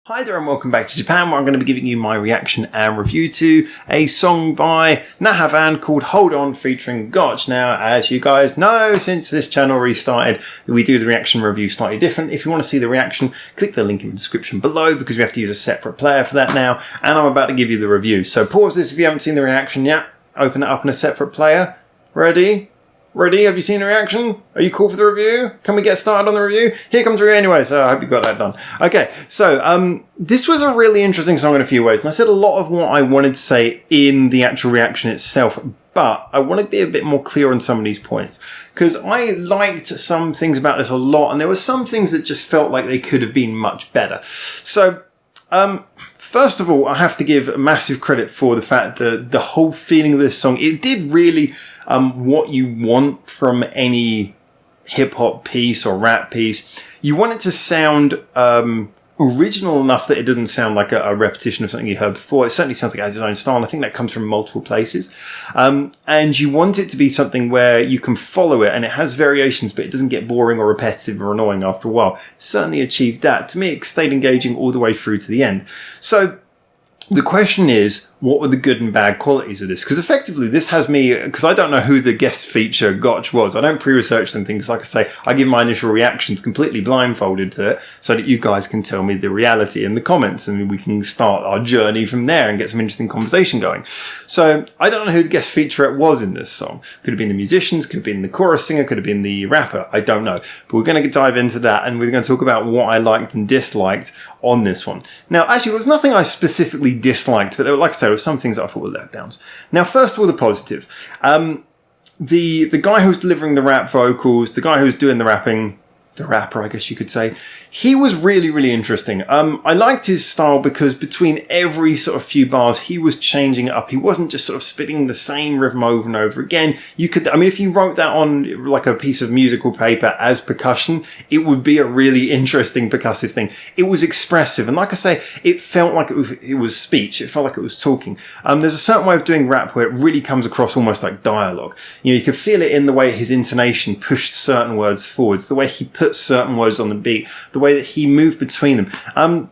Hi there and welcome back to Japan, where I'm going to be giving you my reaction and review to a song by NAVAHAND called Hold On featuring Gotch. Now, as you guys know, since this channel restarted, we do the reaction review slightly different. If you want to see the reaction, click the link in the description below because we have to use a separate player for that now, and I'm about to give you the review. So pause this if you haven't seen the reaction yet, open it up in a separate player. Ready? Ready? Have you seen the reaction? Are you cool for the review? Can we get started on the review? Here comes the review anyway, so I hope you got that done. Okay, so this was a really interesting song in a few ways, and I said a lot of what I wanted to say in the actual reaction itself, but I want to be a bit more clear on some of these points, because I liked some things about this a lot, and there were some things that just felt like they could have been much better. So, first of all, I have to give massive credit for the fact that the whole feeling of this song, it did really what you want from any hip-hop piece or rap piece. You want it to sound original enough that it doesn't sound like a repetition of something you heard before. It certainly sounds like it has its own style, and I think that comes from multiple places. And you want it to be something where you can follow it, and it has variations, but it doesn't get boring or repetitive or annoying after a while. Certainly achieved that. To me, it stayed engaging all the way through to the end. So the question is, what were the good and bad qualities of this? Because effectively, this has me, because I don't know who the guest feature Gotch was. I don't pre-research anything, because like I say, I give my initial reactions completely blindfolded to it so that you guys can tell me the reality in the comments, and we can start our journey from there and get some interesting conversation going. So I don't know who the guest featurette was in this song. Could have been the musicians, could have been the chorus singer, could have been the rapper. I don't know. But we're going to dive into that, and we're going to talk about what I liked and disliked on this one. Now, actually, there was nothing I specifically disliked, but there were, like I said, there were some things that I thought were letdowns. Now, first of all, the positive. The guy who's delivering the rap vocals, the guy who's doing the rapping, the rapper, I guess you could say, he was really, really interesting. I liked his style because between every sort of few bars, he was changing it up. He wasn't just sort of spitting the same rhythm over and over again. You could, I mean, if you wrote that on like a piece of musical paper as percussion, it would be a really interesting percussive thing. It was expressive. And like I say, it felt like it was speech. It felt like it was talking. There's a certain way of doing rap where it really comes across almost like dialogue. You know, you could feel it in the way his intonation pushed certain words forwards, the way he put certain words on the beat, the way that he moved between them.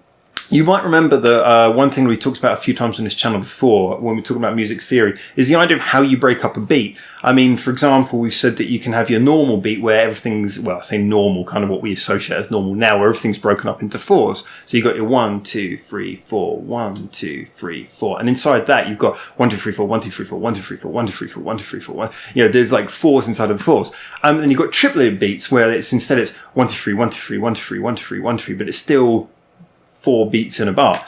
You might remember that one thing we talked about a few times on this channel before, when we talk about music theory, is the idea of how you break up a beat. I mean, for example, we've said that you can have your normal beat where everything's, well, I say normal, kind of what we associate as normal now, where everything's broken up into fours. So you've got your 1, 2, 3, 4, 1, 2, 3, 4. And inside that, you've got 1, 2, 3, 4, 1, 2, 3, 4, 1, 2, 3, 4, 1, 2, 3, 4, 1, 2, 3, 4, 1. You know, there's like fours inside of the fours. And then you've got triplet beats where it's 1, 2, 3, 1, 2, 3, 1, 2, 3, 1, 2, 3, 1, 2, 3, but it's still 4 beats in a bar.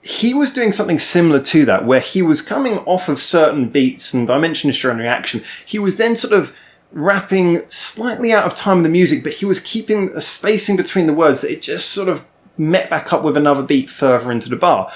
He was doing something similar to that, where he was coming off of certain beats, and I mentioned this during reaction. He was then sort of rapping slightly out of time with the music, but he was keeping a spacing between the words that it just sort of met back up with another beat further into the bar.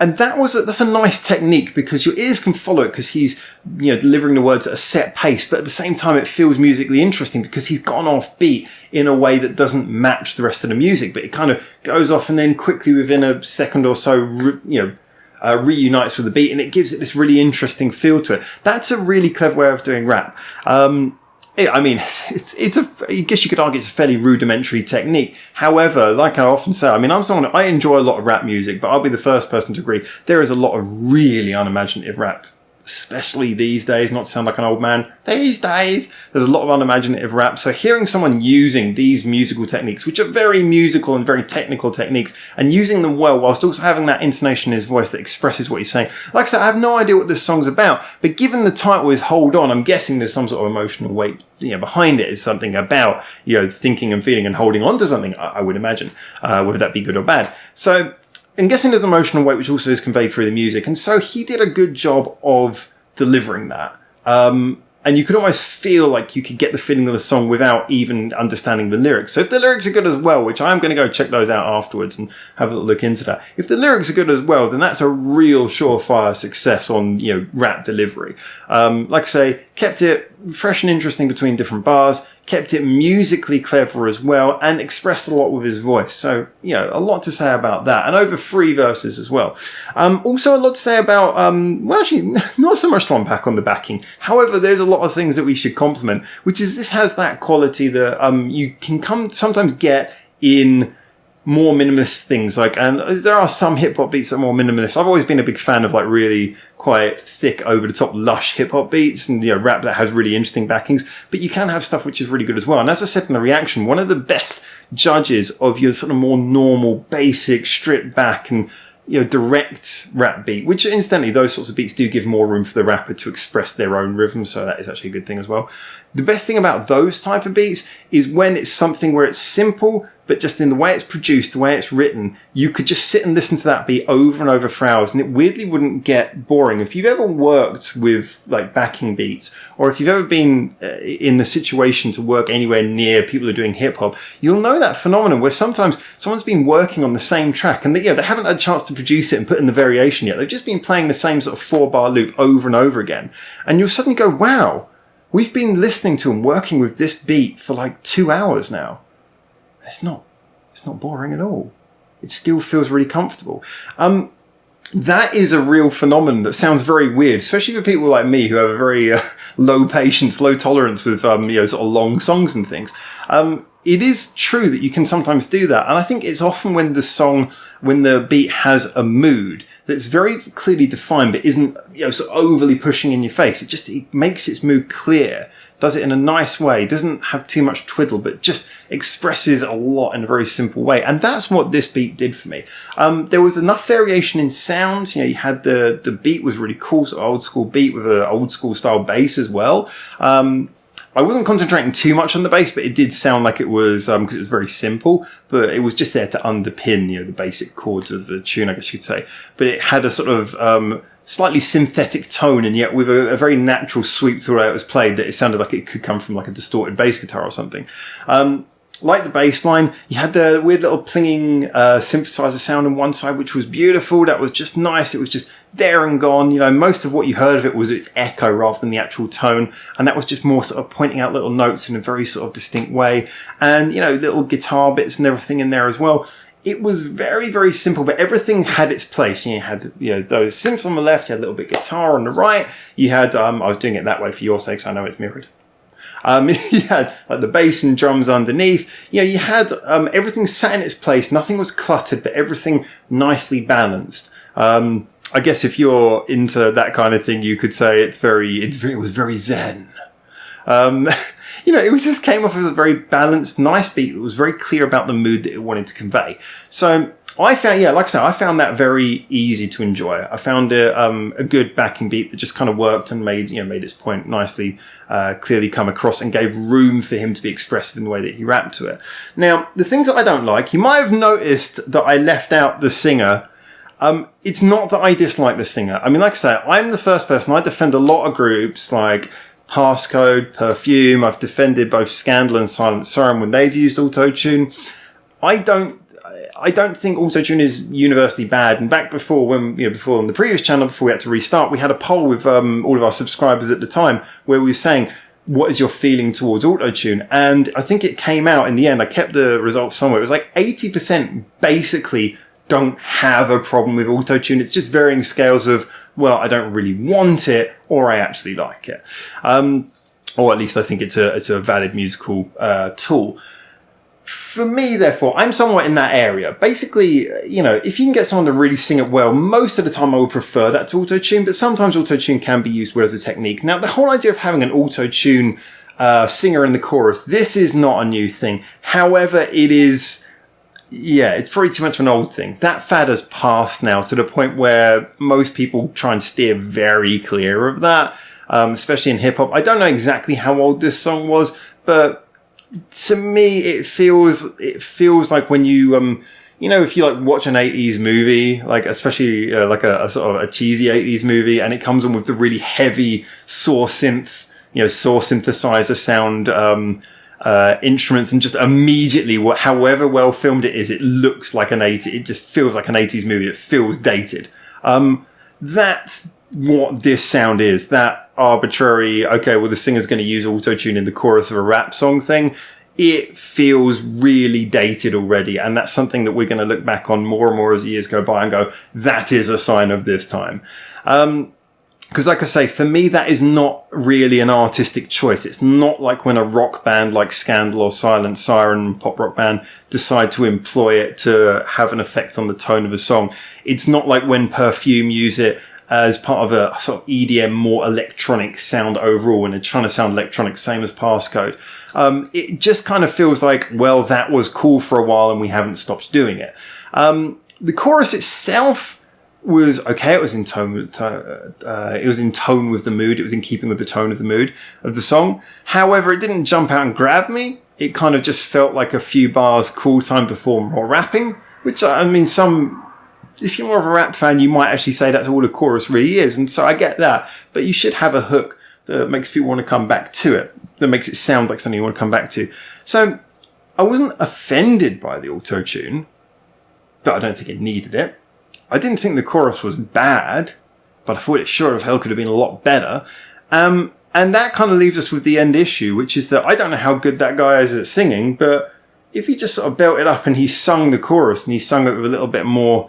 And that's a nice technique, because your ears can follow it, because he's, you know, delivering the words at a set pace, but at the same time it feels musically interesting because he's gone off beat in a way that doesn't match the rest of the music, but it kind of goes off and then quickly within a second or so, reunites with the beat, and it gives it this really interesting feel to it. That's a really clever way of doing rap. I mean, I guess you could argue it's a fairly rudimentary technique. However, like I often say, I mean, I enjoy a lot of rap music, but I'll be the first person to agree there is a lot of really unimaginative rap, especially these days, not to sound like an old man. These days, there's a lot of unimaginative rap. So hearing someone using these musical techniques, which are very musical and very technical techniques, and using them well, whilst also having that intonation in his voice that expresses what he's saying. Like I said, I have no idea what this song's about, but given the title is Hold On, I'm guessing there's some sort of emotional weight, you know, behind it. Is something about, you know, thinking and feeling and holding on to something, I would imagine, whether that be good or bad. So I'm guessing there's emotional weight, which also is conveyed through the music. And so he did a good job of delivering that. And you could almost feel like you could get the feeling of the song without even understanding the lyrics. So if the lyrics are good as well, which I am going to go check those out afterwards and have a little look into that. If the lyrics are good as well, then that's a real surefire success on, you know, rap delivery. Like I say, kept it fresh and interesting between different bars, kept it musically clever as well, and expressed a lot with his voice. So, you know, a lot to say about that. And over 3 verses as well. Also a lot to say about, well, actually, not so much to unpack on the backing. However, there's a lot of things that we should compliment, which is this has that quality that you can sometimes get in more minimalist things, like, and there are some hip hop beats that are more minimalist. I've always been a big fan of like really quite thick, over the top, lush hip hop beats, and rap that has really interesting backings. But you can have stuff which is really good as well. And as I said in the reaction, one of the best judges of your sort of more normal, basic, stripped back and direct rap beat, which incidentally, those sorts of beats do give more room for the rapper to express their own rhythm, so that is actually a good thing as well. The best thing about those type of beats is when it's something where it's simple, but just in the way it's produced, the way it's written, you could just sit and listen to that beat over and over for hours, and it weirdly wouldn't get boring. If you've ever worked with like backing beats, or if you've ever been in the situation to work anywhere near people who are doing hip hop, you'll know that phenomenon where sometimes someone's been working on the same track and they haven't had a chance to produce it and put in the variation yet. They've just been playing the same sort of 4-bar loop over and over again. And you'll suddenly go, wow, we've been listening to and working with this beat for like 2 hours now. It's not boring at all. It still feels really comfortable. That is a real phenomenon that sounds very weird, especially for people like me who have a very low patience, low tolerance with sort of long songs and things. It is true that you can sometimes do that, and I think it's often when the beat has a mood that's very clearly defined, but isn't sort of overly pushing in your face. It makes its mood clear, does it in a nice way, doesn't have too much twiddle, but just expresses a lot in a very simple way. And that's what this beat did for me. There was enough variation in sound. You had the beat was really cool, sort of old school beat with an old school style bass as well. I wasn't concentrating too much on the bass, but it did sound like it was, because it was very simple, but it was just there to underpin, the basic chords of the tune, I guess you'd say. But it had a sort of slightly synthetic tone, and yet with a very natural sweep to the way it was played, that it sounded like it could come from like a distorted bass guitar or something. Like the bass line, you had the weird little plinging synthesizer sound on one side, which was beautiful. That was just nice. It was just there and gone. Most of what you heard of it was its echo rather than the actual tone. And that was just more sort of pointing out little notes in a very sort of distinct way. And, little guitar bits and everything in there as well. It was very, very simple, but everything had its place. You had, those synths on the left, you had a little bit of guitar on the right. You had, I was doing it that way for your sake, so I know it's mirrored. You had like the bass and drums underneath. You had everything sat in its place. Nothing was cluttered, but everything nicely balanced. I guess if you're into that kind of thing, you could say it was very zen. It was just came off as a very balanced, nice beat. It was very clear about the mood that it wanted to convey. So I found, like I said, I found that very easy to enjoy. I found it a good backing beat that just kind of worked and made its point nicely, clearly come across, and gave room for him to be expressive in the way that he rapped to it. Now, the things that I don't like, you might have noticed that I left out the singer. It's not that I dislike the singer. I mean, like I say, I'm the first person. I defend a lot of groups like Passcode, Perfume. I've defended both Scandal and Silent Siren when they've used auto-tune. I don't think auto-tune is universally bad. And back before, before on the previous channel, before we had to restart, we had a poll with all of our subscribers at the time where we were saying, what is your feeling towards auto-tune? And I think it came out in the end. I kept the results somewhere. It was like 80% basically don't have a problem with auto-tune. It's just varying scales of, well, I don't really want it, or I actually like it. Or at least I think it's a valid musical tool. For me, therefore, I'm somewhat in that area. Basically, if you can get someone to really sing it well, most of the time I would prefer that to auto-tune, but sometimes auto-tune can be used well as a technique. Now, the whole idea of having an auto-tune singer in the chorus, this is not a new thing. However, it is... Yeah, it's probably too much of an old thing. That fad has passed now to the point where most people try and steer very clear of that, especially in hip-hop. I don't know exactly how old this song was, but to me, it feels like when you, if you like watch an 80s movie, like especially like a sort of a cheesy 80s movie, and it comes on with the really heavy saw synthesizer sound, instruments, and just immediately, however well filmed it is, it looks like it just feels like an 80s movie. It feels dated. That's what this sound is. That arbitrary, okay, well, the singer's going to use auto-tune in the chorus of a rap song thing. It feels really dated already. And that's something that we're going to look back on more and more as the years go by and go, that is a sign of this time. Because like I say, for me, that is not really an artistic choice. It's not like when a rock band like Scandal or Silent Siren, pop rock band, decide to employ it to have an effect on the tone of a song. It's not like when Perfume use it as part of a sort of EDM, more electronic sound overall, when they're trying to sound electronic, same as Passcode. It just kind of feels like, well, that was cool for a while and we haven't stopped doing it. The chorus itself was okay. It was in tone with the mood. It was in keeping with the tone of the mood of the song. However, it didn't jump out and grab me. It kind of just felt like a few bars cool time before more rapping, which I mean, if you're more of a rap fan, you might actually say that's all the chorus really is. And so I get that, but you should have a hook that makes people want to come back to it, that makes it sound like something you want to come back to. So I wasn't offended by the auto-tune, but I don't think it needed it. I didn't think the chorus was bad, but I thought it sure as hell could have been a lot better. And that kind of leaves us with the end issue, which is that I don't know how good that guy is at singing, but if he just sort of belted up and he sung the chorus and he sung it with a little bit more,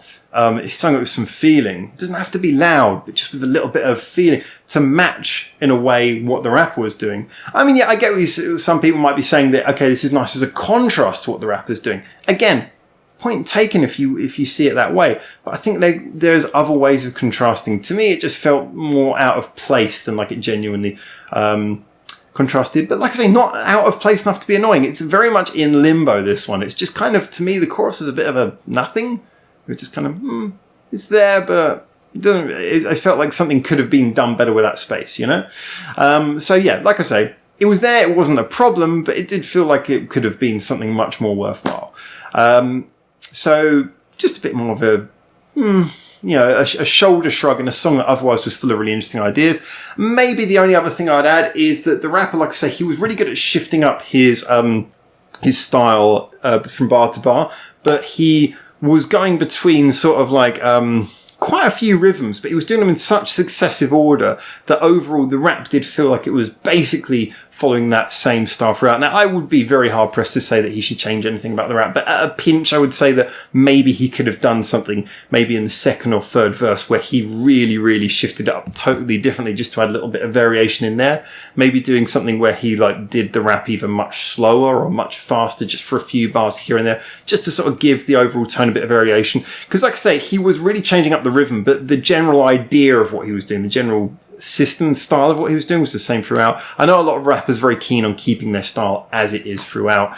he sung it with some feeling. It doesn't have to be loud, but just with a little bit of feeling to match in a way what the rapper was doing. I mean, yeah, I get what some people might be saying that, okay, this is nice as a contrast to what the rapper's doing. Again, point taken if you see it that way, but I think there's other ways of contrasting. To me, it just felt more out of place than like it genuinely contrasted, but like I say, not out of place enough to be annoying. It's very much in limbo, this one. It's just kind of, to me, the chorus is a bit of a nothing. It's just kind of it's there, but it doesn't. I felt like something could have been done better with that space, you know. So yeah, like I say, it was there. It wasn't a problem, but it did feel like it could have been something much more worthwhile. So just a bit more of a, a shoulder shrug in a song that otherwise was full of really interesting ideas. Maybe the only other thing I'd add is that the rapper, like I say, he was really good at shifting up his style from bar to bar, but he was going between sort of like quite a few rhythms, but he was doing them in such successive order that overall the rap did feel like it was basically following that same style throughout. Now, I would be very hard pressed to say that he should change anything about the rap, but at a pinch, I would say that maybe he could have done something maybe in the second or third verse where he really, really shifted it up totally differently just to add a little bit of variation in there. Maybe doing something where he like did the rap either much slower or much faster just for a few bars here and there, just to sort of give the overall tone a bit of variation. Because like I say, he was really changing up the rhythm, but the general idea of what he was doing, the general system style of what he was doing was the same throughout. I know a lot of rappers are very keen on keeping their style as it is throughout.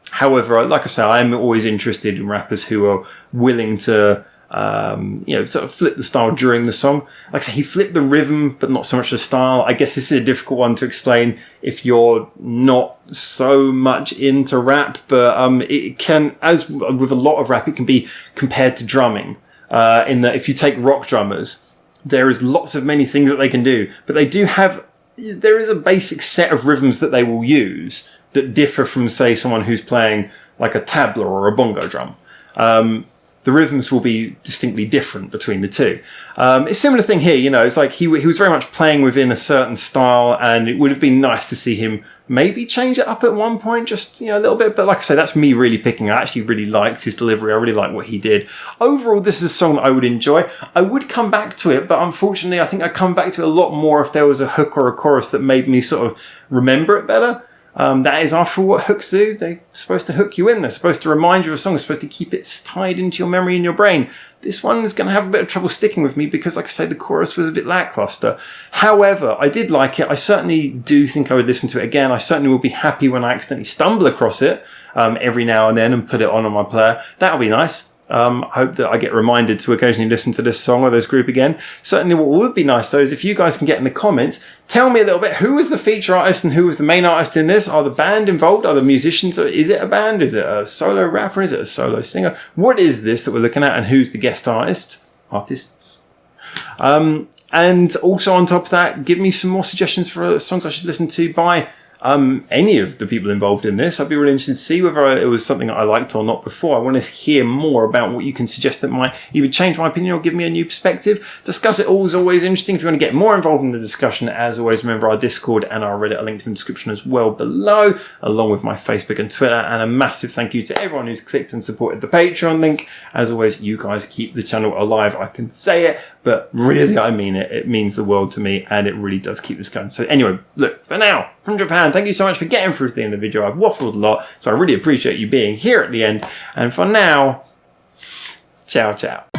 However, like I say, I'm always interested in rappers who are willing to sort of flip the style during the song. Like I say, he flipped the rhythm, but not so much the style. I guess this is a difficult one to explain if you're not so much into rap, but it can, as with a lot of rap, it can be compared to drumming. In that if you take rock drummers, there is lots of many things that they can do, but there is a basic set of rhythms that they will use that differ from, say, someone who's playing like a tabla or a bongo drum. The rhythms will be distinctly different between the two. It's a similar thing here, it's like he was very much playing within a certain style, and it would have been nice to see him maybe change it up at one point, just, a little bit. But like I say, that's me really picking. I actually really liked his delivery. I really liked what he did. Overall, this is a song that I would enjoy. I would come back to it, but unfortunately, I think I'd come back to it a lot more if there was a hook or a chorus that made me sort of remember it better. That is, after all, what hooks do. They're supposed to hook you in. They're supposed to remind you of a song. They're supposed to keep it tied into your memory and your brain. This one is going to have a bit of trouble sticking with me because, like I say, the chorus was a bit lackluster. However, I did like it. I certainly do think I would listen to it again. I certainly will be happy when I accidentally stumble across it every now and then and put it on my player. That'll be nice. I hope that I get reminded to occasionally listen to this song or this group again. Certainly what would be nice though is if you guys can get in the comments, tell me a little bit, who was the feature artist and who was the main artist in this? Are the band involved? Are the musicians? Is it a band? Is it a solo rapper? Is it a solo singer? What is this that we're looking at, and who's the guest artists? And also on top of that, give me some more suggestions for songs I should listen to by any of the people involved in this. I'd be really interested to see whether it was something that I liked or not before. I want to hear more about what you can suggest that might either change my opinion or give me a new perspective. Discuss it all is always interesting. If you want to get more involved in the discussion, as always, remember our Discord and our Reddit are linked in the description as well below, along with my Facebook and Twitter. And a massive thank you to everyone who's clicked and supported the Patreon link. As always, you guys keep the channel alive. I can say it, but really I mean it. It means the world to me, and it really does keep this going. So anyway, look, for now, from Japan, thank you so much for getting through to the end of the video. I've waffled a lot, so I really appreciate you being here at the end. And for now, ciao, ciao.